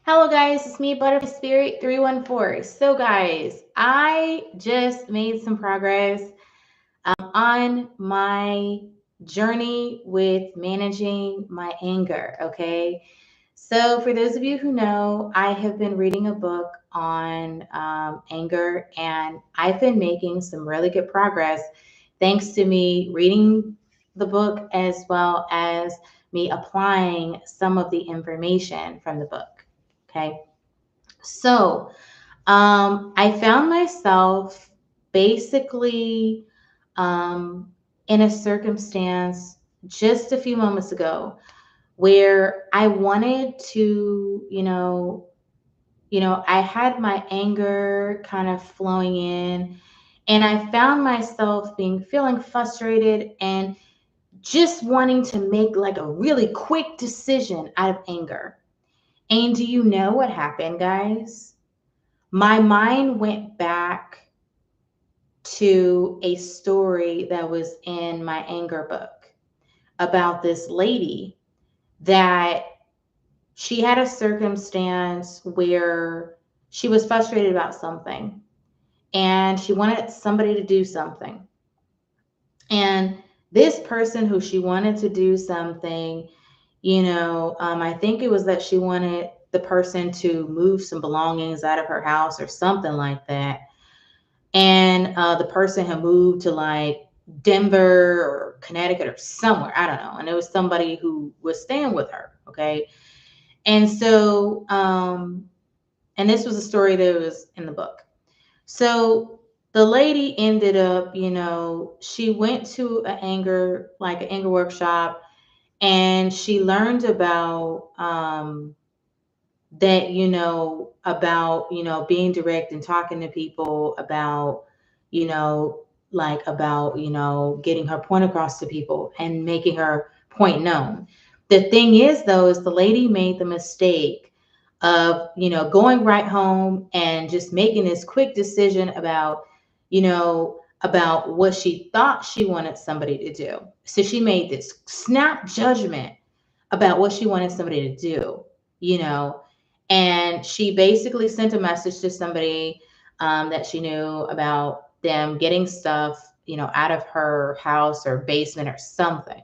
Hello, guys. It's me, Butterfly Spirit 314. So, guys, I just made some progress on my journey with managing my anger. Okay. So, for those of you who know, I have been reading a book on anger, and I've been making some really good progress thanks to me reading the book as well as me applying some of the information from the book. Okay. So, I found myself basically um, in a circumstance just a few moments ago where I wanted to, I had my anger kind of flowing in, and I found myself feeling frustrated and just wanting to make like a really quick decision out of anger. And do you know what happened, guys? My mind went back to a story that was in my anger book about this lady that she had a circumstance where she was frustrated about something and she wanted somebody to do something. And this person who she wanted to do something, I think it was that she wanted the person to move some belongings out of her house or something like that. And the person had moved to like Denver or Connecticut or somewhere, I don't know. And it was somebody who was staying with her. Okay. And so, and this was a story that was in the book. So the lady ended up, she went to an anger workshop, and she learned about that, being direct and talking to people about, you know, about, getting her point across to people and making her point known. The thing is, though, is the lady made the mistake of, going right home and just making this quick decision about what she thought she wanted somebody to do. So she made this snap judgment about what she wanted somebody to do, you know, and she basically sent a message to somebody that she knew about them getting stuff, out of her house or basement or something.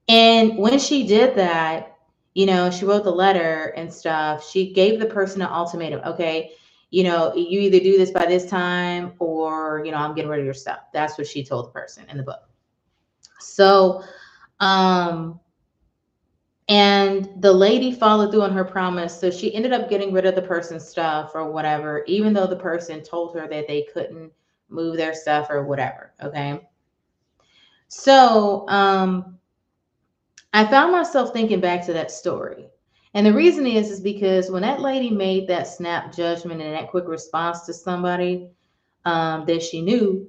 And when she did that, she wrote the letter and stuff. She gave the person an ultimatum. Okay, you either do this by this time or, I'm getting rid of your stuff. That's what she told the person in the book. So, um, and the lady followed through on her promise. So she ended up getting rid of the person's stuff or whatever, even though the person told her that they couldn't move their stuff or whatever. Okay. So I found myself thinking back to that story. And the reason is because when that lady made that snap judgment and that quick response to somebody that she knew,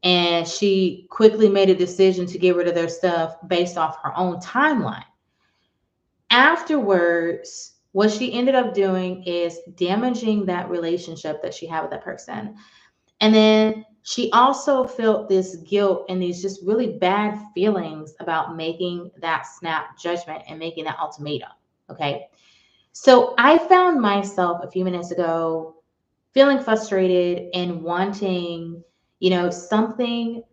and she quickly made a decision to get rid of their stuff based off her own timeline. Afterwards, what she ended up doing is damaging that relationship that she had with that person. And then she also felt this guilt and these just really bad feelings about making that snap judgment and making that ultimatum. Okay. So I found myself a few minutes ago feeling frustrated and wanting, something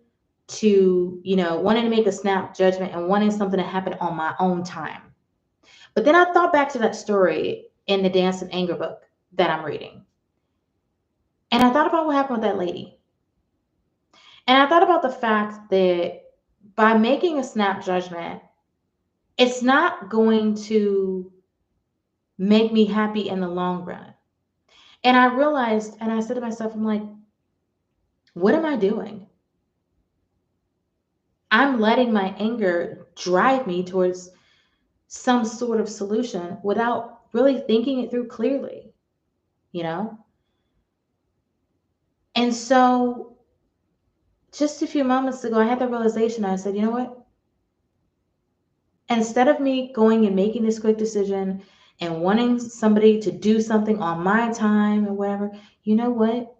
to, wanting to make a snap judgment and wanting something to happen on my own time. But then I thought back to that story in the Dance of Anger book that I'm reading. And I thought about what happened with that lady. And I thought about the fact that by making a snap judgment, it's not going to make me happy in the long run. And I realized, and I said to myself, I'm like, what am I doing? I'm letting my anger drive me towards some sort of solution without really thinking it through clearly, you know? And so just a few moments ago, I had the realization. I said, you know what? Instead of me going and making this quick decision and wanting somebody to do something on my time or whatever, you know what?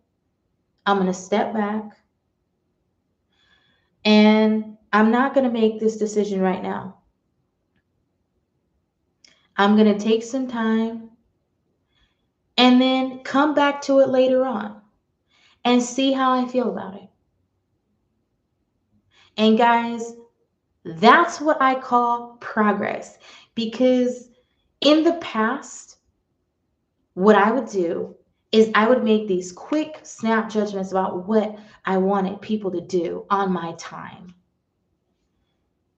I'm going to step back and I'm not going to make this decision right now. I'm going to take some time and then come back to it later on and see how I feel about it. And guys, that's what I call progress, because in the past, what I would do is I would make these quick snap judgments about what I wanted people to do on my time.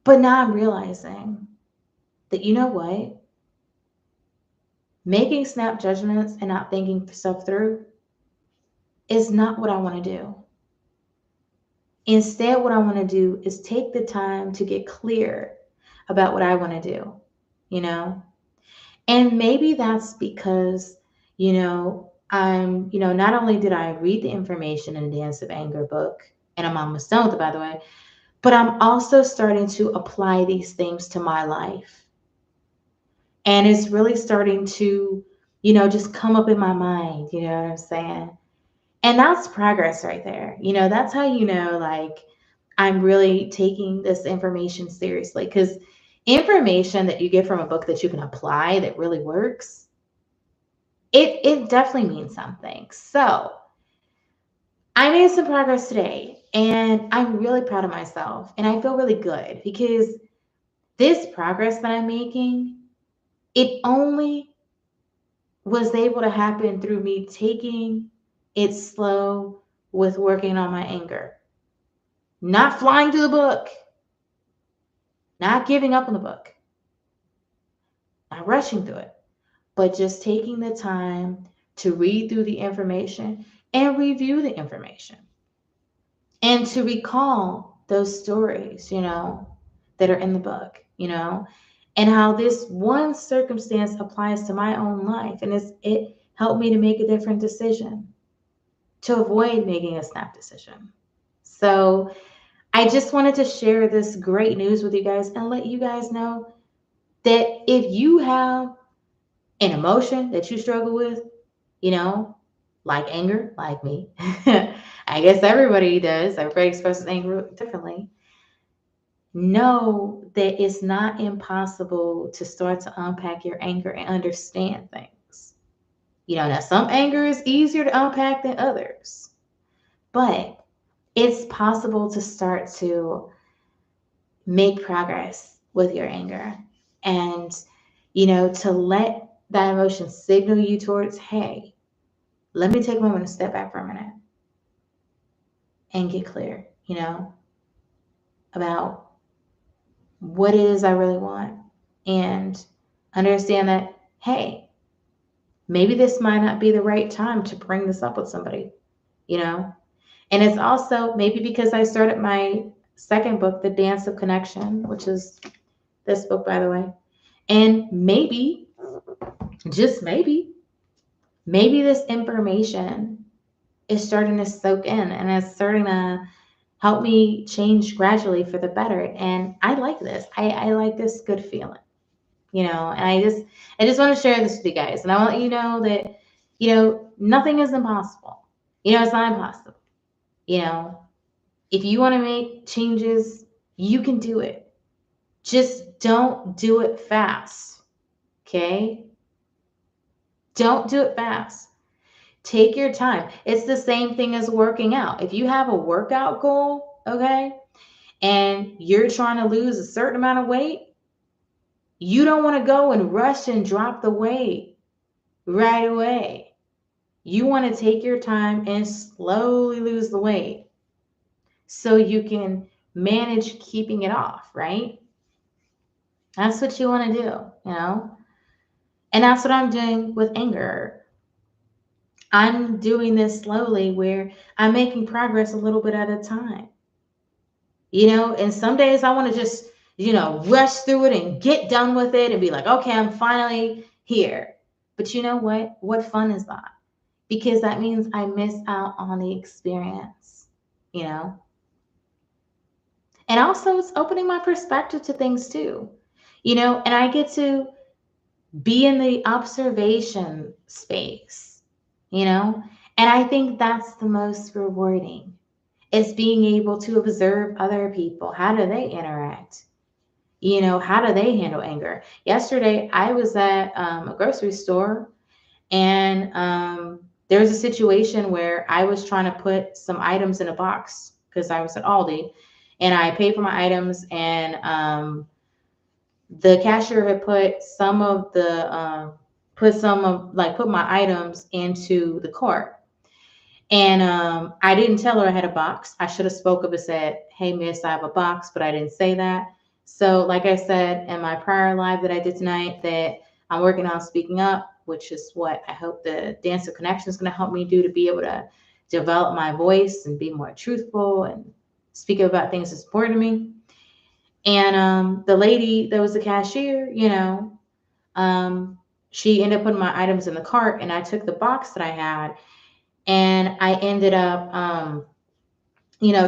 But now I'm realizing that, you know what? Making snap judgments and not thinking stuff through is not what I want to do. Instead, what I want to do is take the time to get clear about what I want to do, you know? And maybe that's because, not only did I read the information in the Dance of Anger book, and I'm almost done with it, by the way, but I'm also starting to apply these things to my life. And it's really starting to, just come up in my mind, you know what I'm saying? And that's progress right there. That's how like, I'm really taking this information seriously, because information that you get from a book that you can apply that really works, it definitely means something. So I made some progress today, and I'm really proud of myself, and I feel really good because this progress that I'm making, it only was able to happen through me taking it slow with working on my anger. Not flying through the book, not giving up on the book, not rushing through it, but just taking the time to read through the information and review the information and to recall those stories, that are in the book, and how this one circumstance applies to my own life. And it helped me to make a different decision, to avoid making a snap decision. So I just wanted to share this great news with you guys and let you guys know that if you have an emotion that you struggle with, like anger, like me, I guess everybody does, everybody expresses anger differently. Know that it's not impossible to start to unpack your anger and understand things. Now some anger is easier to unpack than others, but it's possible to start to make progress with your anger, and to let that emotion signal you towards, hey, let me take a moment to step back for a minute and get clear, about what it is I really want, and understand that, hey, maybe this might not be the right time to bring this up with somebody, and it's also maybe because I started my second book, The Dance of Connection, which is this book, by the way. And maybe, just maybe this information is starting to soak in and it's starting to help me change gradually for the better. And I like this. I like this good feeling, and I just want to share this with you guys. And I want you to know that, nothing is impossible. It's not impossible. If you want to make changes, you can do it. Just don't do it fast. Okay? Don't do it fast. Take your time. It's the same thing as working out. If you have a workout goal, okay, and you're trying to lose a certain amount of weight, you don't want to go and rush and drop the weight right away. You want to take your time and slowly lose the weight so you can manage keeping it off, right? That's what you want to do. And that's what I'm doing with anger. I'm doing this slowly where I'm making progress a little bit at a time. And some days I want to just, rush through it and get done with it and be like, okay, I'm finally here. But you know what? What fun is that? Because that means I miss out on the experience, And also it's opening my perspective to things too, and I get to be in the observation space, and I think that's the most rewarding. It's being able to observe other people. How do they interact? How do they handle anger? Yesterday, I was at a grocery store, And there was a situation where I was trying to put some items in a box because I was at Aldi, and I paid for my items, and the cashier had put my items into the cart. And I didn't tell her I had a box. I should have spoke up and said, "Hey, miss, I have a box," but I didn't say that. So, like I said in my prior live that I did tonight, that I'm working on speaking up, which is what I hope the Dancer Connection is going to help me do, to be able to develop my voice and be more truthful and speak about things that's important to me. And the lady that was the cashier, um, she ended up putting my items in the cart, and I took the box that I had, and I ended up,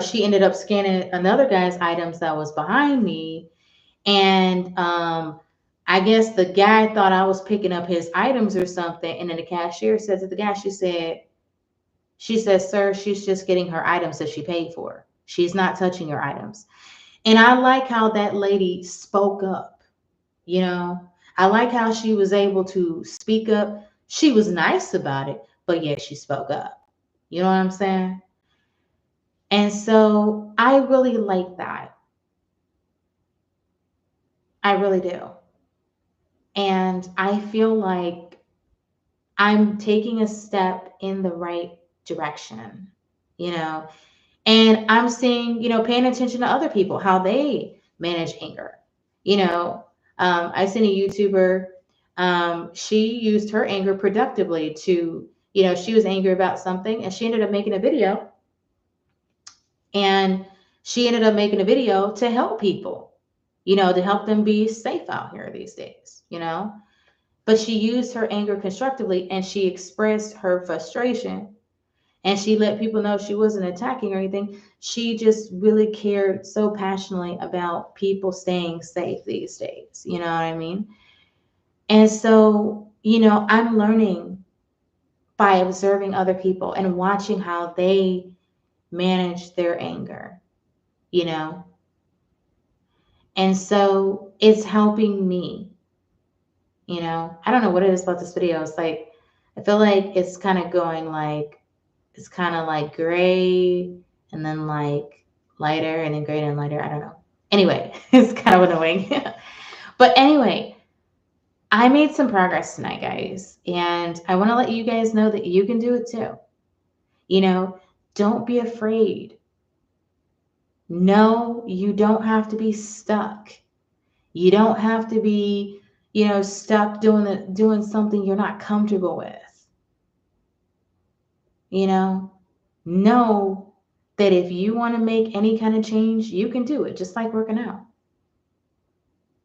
she ended up scanning another guy's items that was behind me. And I guess the guy thought I was picking up his items or something. And then the cashier said to the guy, she said, "Sir, she's just getting her items that she paid for. She's not touching your items." And I like how that lady spoke up, you know. I like how she was able to speak up. She was nice about it, but yet she spoke up. You know what I'm saying? And so I really like that. I really do. And I feel like I'm taking a step in the right direction, you know, and I'm seeing, paying attention to other people, how they manage anger. You know, I seen a YouTuber, she used her anger productively to, she was angry about something, and she ended up making a video, and she ended up making a video to help people, to help them be safe out here these days. But she used her anger constructively, and she expressed her frustration, and she let people know she wasn't attacking or anything. She just really cared so passionately about people staying safe these days. You know what I mean? And so, I'm learning by observing other people and watching how they manage their anger, you know? And so it's helping me, I don't know what it is about this video. It's like, I feel like it's kind of going like, it's kind of like gray and then like lighter and then gray and lighter. I don't know. Anyway, it's kind of annoying. But anyway, I made some progress tonight, guys. And I want to let you guys know that you can do it too. You know, don't be afraid. No, you don't have to be stuck. You don't have to be, stuck doing something you're not comfortable with. Know that if you want to make any kind of change, you can do it, just like working out.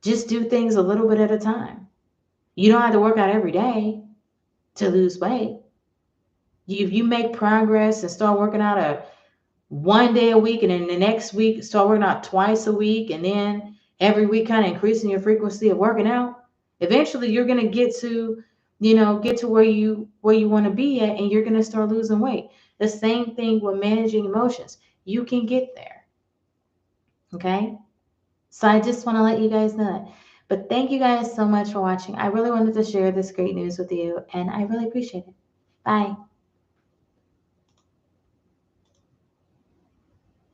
Just do things a little bit at a time. You don't have to work out every day to lose weight. If you make progress and start working out one day a week, and then the next week start working out twice a week, and then every week kind of increasing your frequency of working out, eventually you're going to get to where you want to be at, and you're going to start losing weight. The same thing with managing emotions. You can get there. Okay? So I just want to let you guys know that. But thank you guys so much for watching. I really wanted to share this great news with you, and I really appreciate it. Bye.